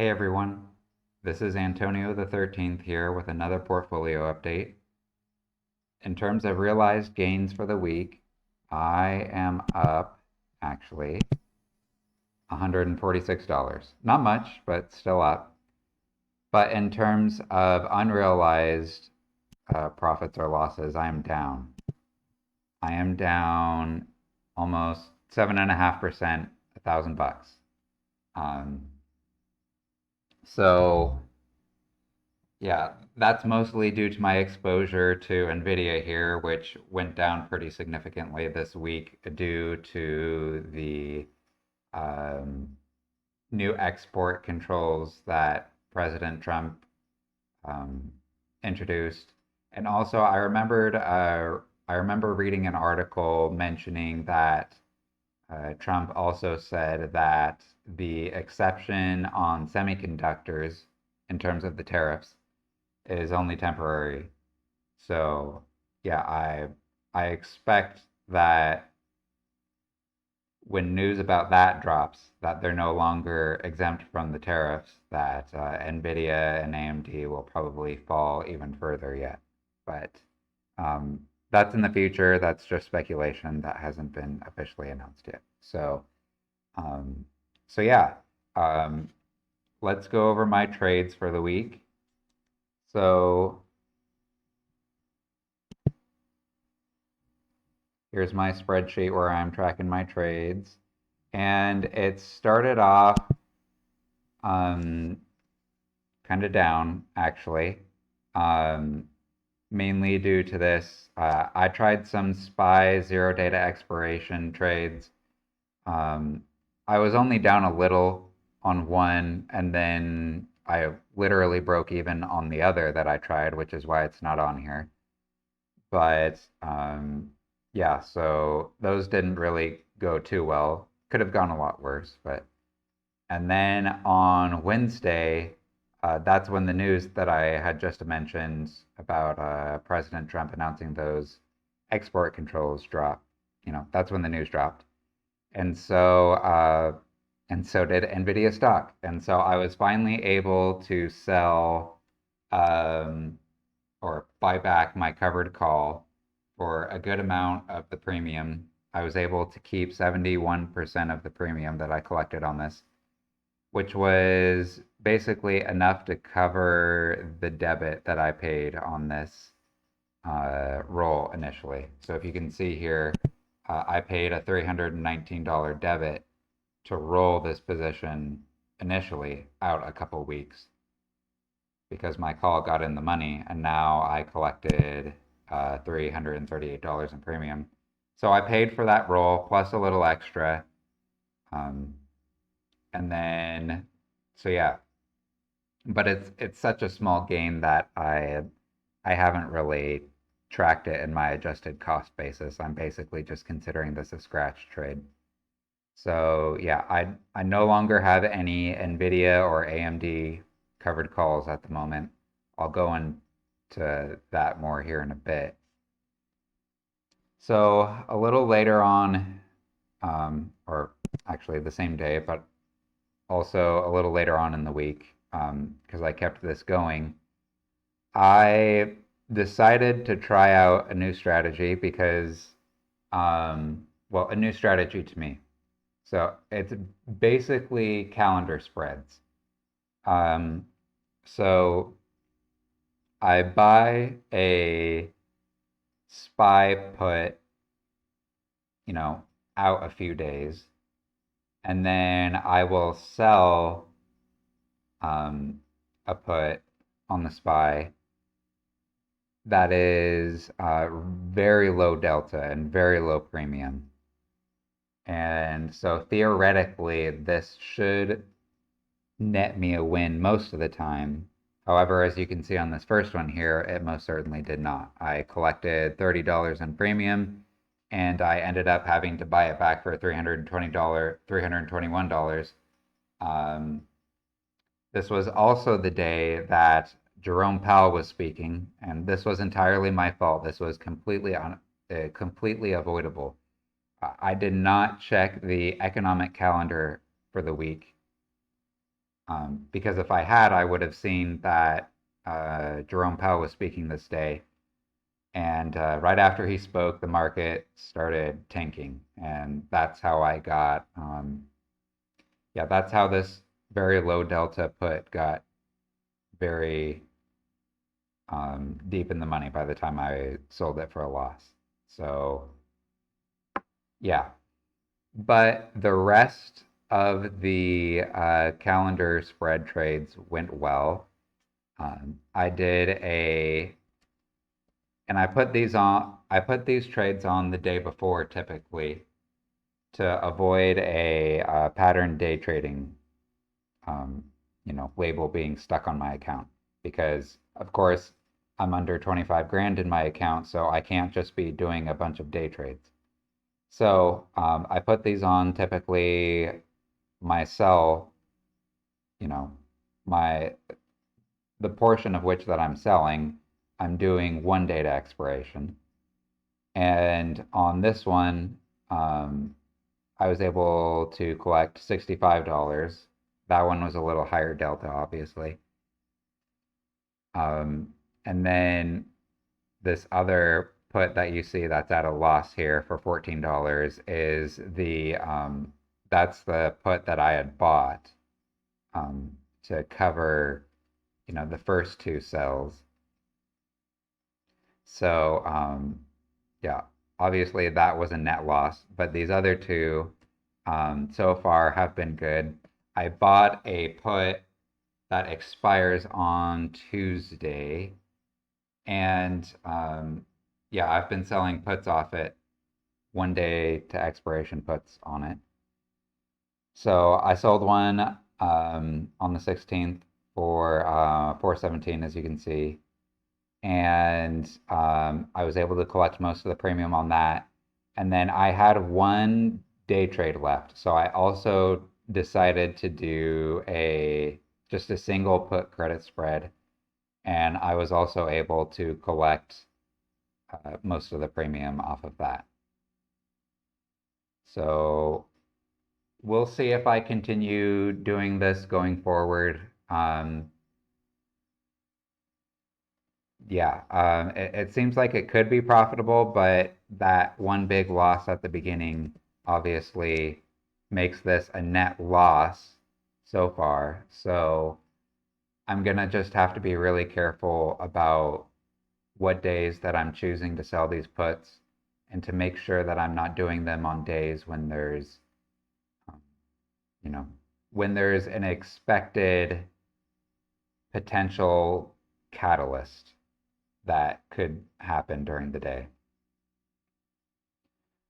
Hey everyone, this is Antonio the 13th here with another portfolio update. In terms of realized gains for the week, I am up actually $146. Not much, but still up. But in terms of unrealized profits or losses, I am down. I am down almost 7.5%, $1,000. Um, so Yeah, that's mostly due to my exposure to NVIDIA here, which went down pretty significantly this week due to the um, new export controls that President Trump um, introduced. And also, I remember reading an article mentioning that Trump also said that the exception on semiconductors in terms of the tariffs is only temporary. So yeah, I expect that when news about that drops, that they're no longer exempt from the tariffs, that Nvidia and AMD will probably fall even further yet. But that's in the future. That's just speculation that hasn't been officially announced yet. Um, so yeah, um, let's go over my trades for the week. So here's my spreadsheet where I'm tracking my trades. And it started off um, kind of down, actually, um, mainly due to this. I tried some SPY zero data expiration trades. Um, I was only down a little on one, and then I literally broke even on the other that I tried, which is why it's not on here. But yeah, so those didn't really go too well. Could have gone a lot worse, but and then on Wednesday, that's when the news that I had just mentioned about President Trump announcing those export controls dropped. That's when the news dropped, and so did Nvidia stock, and so I was finally able to sell um, or buy back my covered call for a good amount of the premium. I was able to keep 71% of the premium that I collected on this, which was basically enough to cover the debit that I paid on this roll initially. So if you can see here, I paid a $319 debit to roll this position initially out a couple weeks because my call got in the money, and now I collected $338 in premium. So I paid for that roll plus a little extra. Um, and then, so yeah, but it's such a small gain that I haven't really tracked it in my adjusted cost basis. I'm basically just considering this a scratch trade. So yeah, I no longer have any NVIDIA or AMD covered calls at the moment. I'll go into that more here in a bit. So a little later on, or actually the same day, but also a little later on in the week, because I kept this going, I decided to try out a new strategy because, well, a new strategy to me. So it's basically calendar spreads. Um, so I buy a SPY put, you know, out a few days, and then I will sell a put on the SPY that is very low delta and very low premium. And so theoretically, this should net me a win most of the time. However, as you can see on this first one here, it most certainly did not. I collected $30 in premium, and I ended up having to buy it back for $320, $321. Um, this was also the day that Jerome Powell was speaking, and this was entirely my fault. This was completely avoidable. I did not check the economic calendar for the week. Because if I had, I would have seen that Jerome Powell was speaking this day. And right after he spoke, the market started tanking. And that's how I got, yeah, that's how this very low delta put got very deep in the money by the time I sold it for a loss. So, yeah. But the rest of the calendar spread trades went well. I did a, and I put these trades on the day before typically to avoid a pattern day trading, um, label being stuck on my account because, of course, I'm under 25 grand in my account, so I can't just be doing a bunch of day trades. So I put these on typically my sell, you know, my the portion of which that I'm selling, I'm doing 1 day to expiration. And on this one, I was able to collect $65. That one was a little higher delta, obviously. And then this other put that you see that's at a loss here for $14 is that's the put that I had bought to cover, the first two sells. So yeah, obviously that was a net loss, but these other two so far have been good. I bought a put that expires on Tuesday, and yeah, I've been selling puts off it, 1 day to expiration puts on it. So I sold one on the 16th for 417, as you can see, and I was able to collect most of the premium on that. And then I had 1 day trade left, so I also decided to do a just a single put credit spread, and I was also able to collect most of the premium off of that. So we'll see if I continue doing this going forward. Yeah, it seems like it could be profitable, but that one big loss at the beginning obviously makes this a net loss so far. So I'm gonna just have to be really careful about what days that I'm choosing to sell these puts and to make sure that I'm not doing them on days when um, you know, when there's an expected potential catalyst that could happen during the day.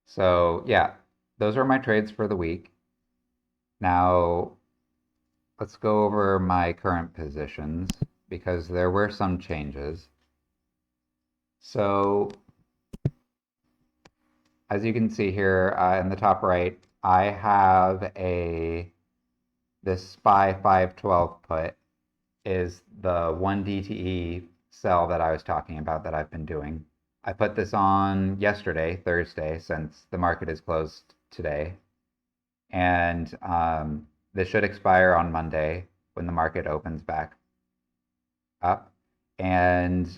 So, yeah, those are my trades for the week. Now, let's go over my current positions because there were some changes. So, as you can see here in the top right, I have this SPY 512 put is the 1 DTE sell that I was talking about that I've been doing. I put this on yesterday, Thursday, since the market is closed today. And this should expire on Monday when the market opens back up. And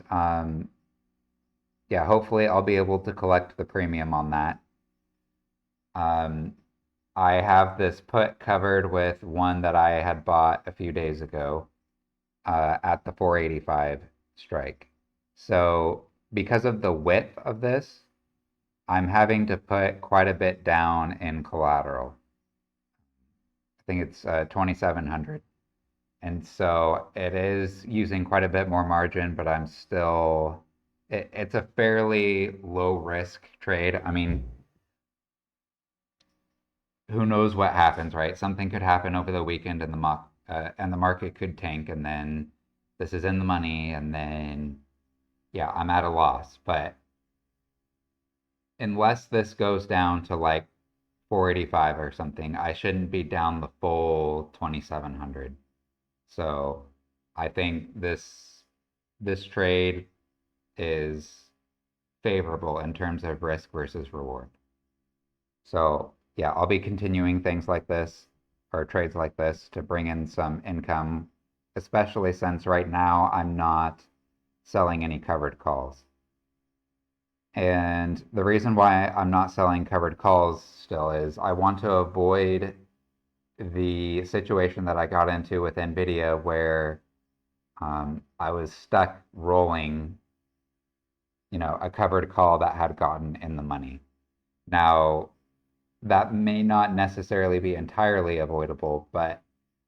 yeah, hopefully I'll be able to collect the premium on that. I have this put covered with one that I had bought a few days ago at the 485 strike. So because of the width of this, I'm having to put quite a bit down in collateral. I think it's 2,700. And so it is using quite a bit more margin, but I'm still, it's a fairly low risk trade. I mean, who knows what happens, right? Something could happen over the weekend and the market could tank, and then this is in the money, and then yeah, I'm at a loss. But unless this goes down to like 485 or something, I shouldn't be down the full 2,700. So I think this trade is favorable in terms of risk versus reward. So yeah, I'll be continuing things like this or trades like this to bring in some income, especially since right now I'm not selling any covered calls. And the reason why I'm not selling covered calls still is I want to avoid the situation that I got into with NVIDIA where I was stuck rolling, a covered call that had gotten in the money. Now, that may not necessarily be entirely avoidable, but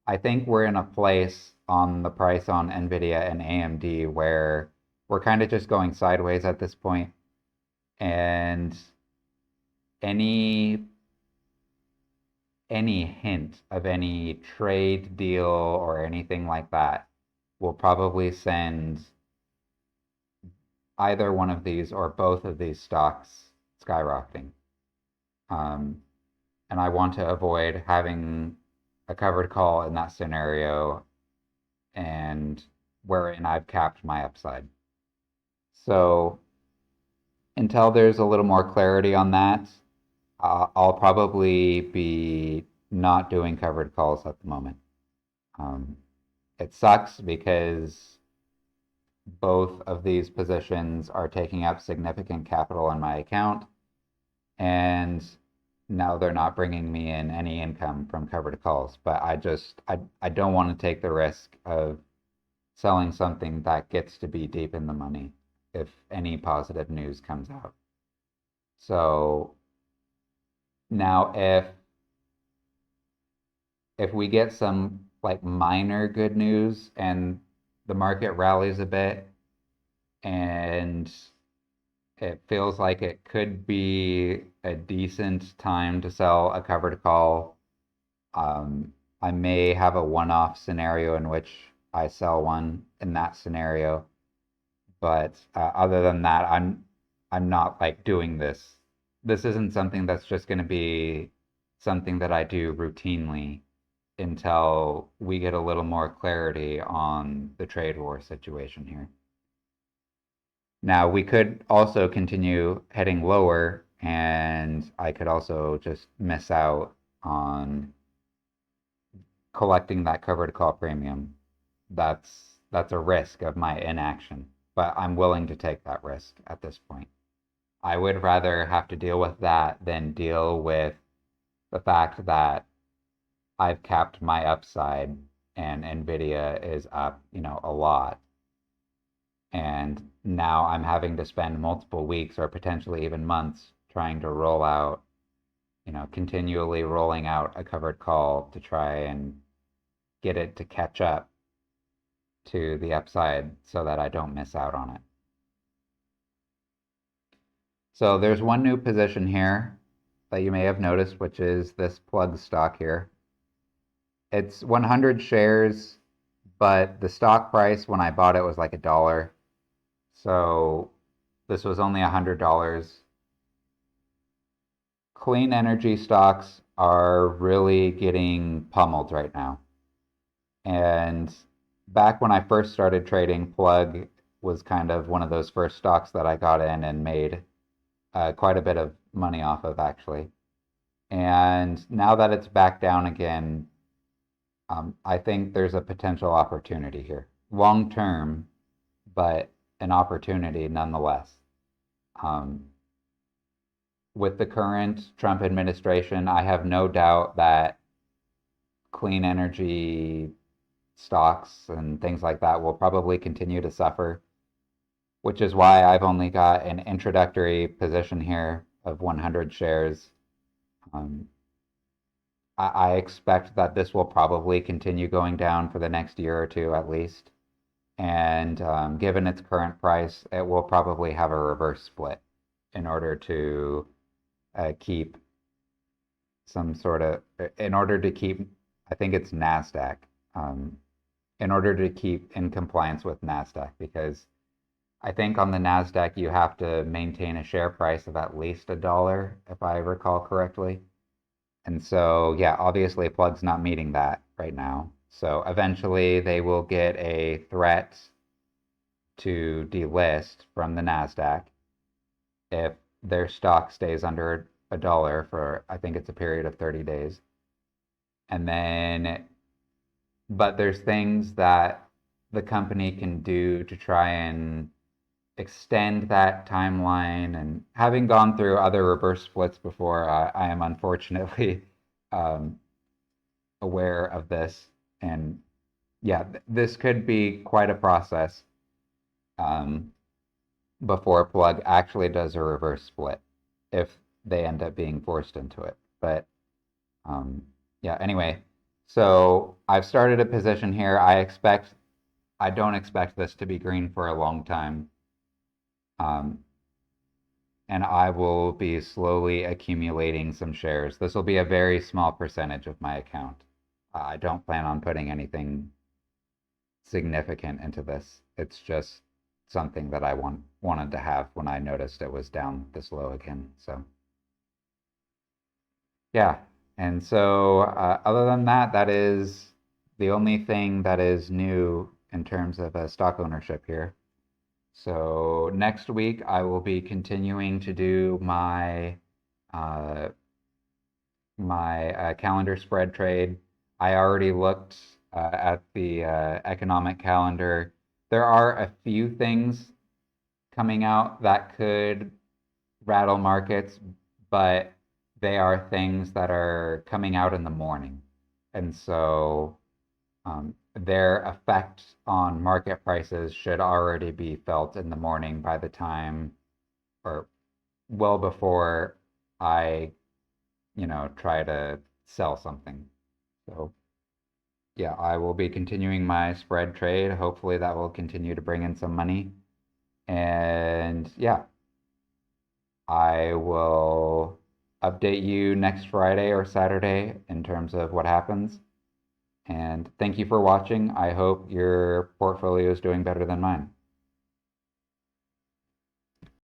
I think we're in a place on the price on NVIDIA and AMD where we're kind of just going sideways at this point, and any any hint of any trade deal or anything like that will probably send either one of these or both of these stocks skyrocketing. And I want to avoid having a covered call in that scenario and wherein I've capped my upside. So until there's a little more clarity on that, I'll probably be not doing covered calls at the moment. It sucks because both of these positions are taking up significant capital in my account, and now they're not bringing me in any income from covered calls. But I don't want to take the risk of selling something that gets to be deep in the money if any positive news comes out. So now if we get some like minor good news and the market rallies a bit and it feels like it could be a decent time to sell a covered call, I may have a one-off scenario in which I sell one in that scenario. But other than that, I'm not like doing this. This isn't something that's just going to be something that I do routinely until we get a little more clarity on the trade war situation here. Now, we could also continue heading lower, and I could also just miss out on collecting that covered call premium. That's a risk of my inaction, but I'm willing to take that risk at this point. I would rather have to deal with that than deal with the fact that I've capped my upside and Nvidia is up, a lot. And now I'm having to spend multiple weeks or potentially even months trying to roll out, continually rolling out a covered call to try and get it to catch up to the upside so that I don't miss out on it. So there's one new position here that you may have noticed, which is this plug stock here. It's 100 shares, but the stock price when I bought it was like $1. So this was only $100. Clean energy stocks are really getting pummeled right now. And back when I first started trading, Plug was kind of one of those first stocks that I got in and made quite a bit of money off of, actually. And now that it's back down again, I think there's a potential opportunity here. Long term, but an opportunity nonetheless. With the current Trump administration, I have no doubt that clean energy stocks and things like that will probably continue to suffer, which is why I've only got an introductory position here of 100 shares. I expect that this will probably continue going down for the next year or two at least. And given its current price, it will probably have a reverse split in order to keep I think it's NASDAQ, in order to keep in compliance with NASDAQ, because I think on the NASDAQ you have to maintain a share price of at least $1, if I recall correctly. And so, yeah, obviously Plug's not meeting that right now. So eventually they will get a threat to delist from the NASDAQ if their stock stays under $1 for, I think it's a period of 30 days. And then, but there's things that the company can do to try and extend that timeline. And having gone through other reverse splits before, I am unfortunately um, aware of this. And yeah, this could be quite a process um, before Plug actually does a reverse split if they end up being forced into it. But um, yeah, anyway, so I've started a position here. I don't expect this to be green for a long time. Um, and I will be slowly accumulating some shares. This will be a very small percentage of my account. I don't plan on putting anything significant into this. It's just something that I wanted to have when I noticed it was down this low again. So yeah, and so other than that, that is the only thing that is new in terms of stock ownership here. So next week I will be continuing to do uh, my calendar spread trade. I already looked at the economic calendar. There are a few things coming out that could rattle markets, but they are things that are coming out in the morning. And so their effect on market prices should already be felt in the morning by the time or well before I, try to sell something. So yeah, I will be continuing my spread trade. Hopefully that will continue to bring in some money. And yeah, I will update you next Friday or Saturday in terms of what happens. And thank you for watching. I hope your portfolio is doing better than mine.